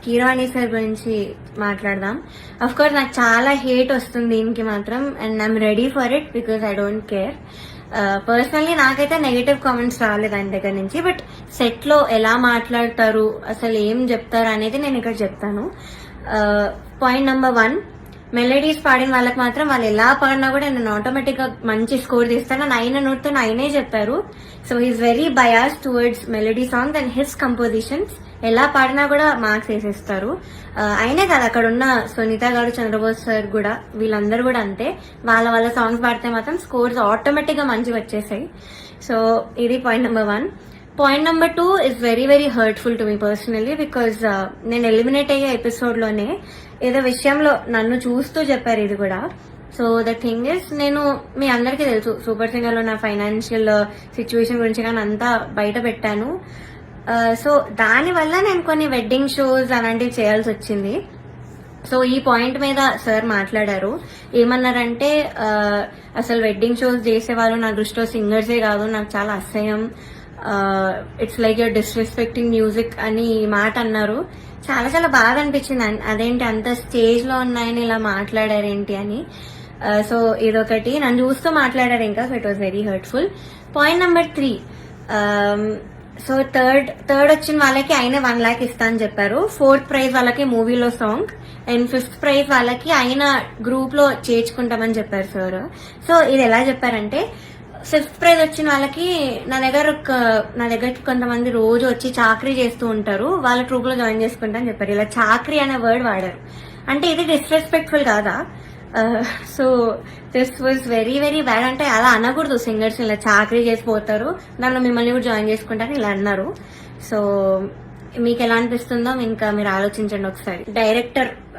Keeravani sir గురించి మాట్లాడదాం. Of course నాకు చాలా హేట్ వస్తుంది దీనికి మాత్రం, and I'm ready for it because I don't care. Personally నాకైతే నెగటివ్ కామెంట్స్ రాలేదు ఆయన దగ్గర నుంచి. బట్ సెట్ లో ఎలా మాట్లాడతారు, అసలు ఏం చెప్తారు అనేది నేను ఇక్కడ చెప్తాను. పాయింట్ నెంబర్ 1, మెలడీస్ పాడిన వాళ్ళకి మాత్రం వాళ్ళు ఎలా పాడినా కూడా నేను ఆటోమేటిక్ గా మంచి స్కోర్ తీస్తాను అని ఆయన నోట్తో ఆయనే చెప్పారు. So he's very bias towards melody songs and his compositions. ఎలా పాడినా కూడా మార్క్స్ వేసేస్తారు. అయినే కాదు, అక్కడ ఉన్న సునీత గారు, చంద్రబోస్ సార్ కూడా, వీళ్ళందరూ కూడా అంతే. వాళ్ళ సాంగ్స్ పాడితే మాత్రం స్కోర్స్ ఆటోమేటిక్ గా మంచిగా వచ్చేసాయి. సో ఇది point number 1. Point number 2 is very very hurtful to me personally because నేను ఎలిమినేట్ అయ్యే ఎపిసోడ్ లోనే ఏదో విషయంలో నన్ను చూస్తూ చెప్పారు ఇది కూడా. సో ద థింగ్ ఇస్, నేను మీ అందరికీ తెలుసు సూపర్ సింగర్ లో నా ఫైనాన్షియల్ సిచ్యువేషన్ గురించి కానీ అంతా బయట పెట్టాను. సో దానివల్ల నేను కొన్ని వెడ్డింగ్ షోస్ అలాంటివి చేయాల్సి వచ్చింది. సో ఈ పాయింట్ మీద సార్ మాట్లాడారు. ఏమన్నారంటే అసలు వెడ్డింగ్ షోస్ చేసేవాళ్ళు నా దృష్టిలో సింగర్సే కాదు, నాకు చాలా అసహ్యం, it's like your disrespecting music అని మాట అన్నారు. చాలా చాలా బాగా అనిపించింది. అదేంటి అంత స్టేజ్ లో ఉన్నాయని ఇలా మాట్లాడారేంటి అని. సో ఇదొకటి, నన్ను చూస్తూ మాట్లాడారు ఇంకా. So it was very hurtful. Point number 3, so third వచ్చిన వాళ్ళకి ఆయన 1 lakh ఇస్తా అని చెప్పారు. 4th ప్రైజ్ వాళ్ళకి మూవీలో సాంగ్, అండ్ 5th ప్రైజ్ వాళ్ళకి ఆయన గ్రూప్ లో చేర్చుకుంటామని చెప్పారు సార్. సో ఇది ఎలా చెప్పారంటే, 5th ప్రైజ్ వచ్చిన వాళ్ళకి నా దగ్గరకి కొంతమంది రోజు వచ్చి చాకరీ చేస్తూ ఉంటారు, వాళ్ళ ట్రూప్ లో జాయిన్ చేసుకుంటా అని చెప్పారు. ఇలా చాకరీ అనే వర్డ్ వాడారు. అంటే ఇది డిస్రెస్పెక్ట్ఫుల్ కాదా? So this was very very bad. అంటే అలా అనకూడదు, సింగర్స్ ఇలా చాకరీ చేసిపోతారు, దానిలో మిమ్మల్ని కూడా జాయిన్ చేసుకుంటారు ఇలా అన్నారు. సో మీకు ఎలా అనిపిస్తుందో ఇంకా మీరు ఆలోచించండి ఒకసారి. డైరెక్టర్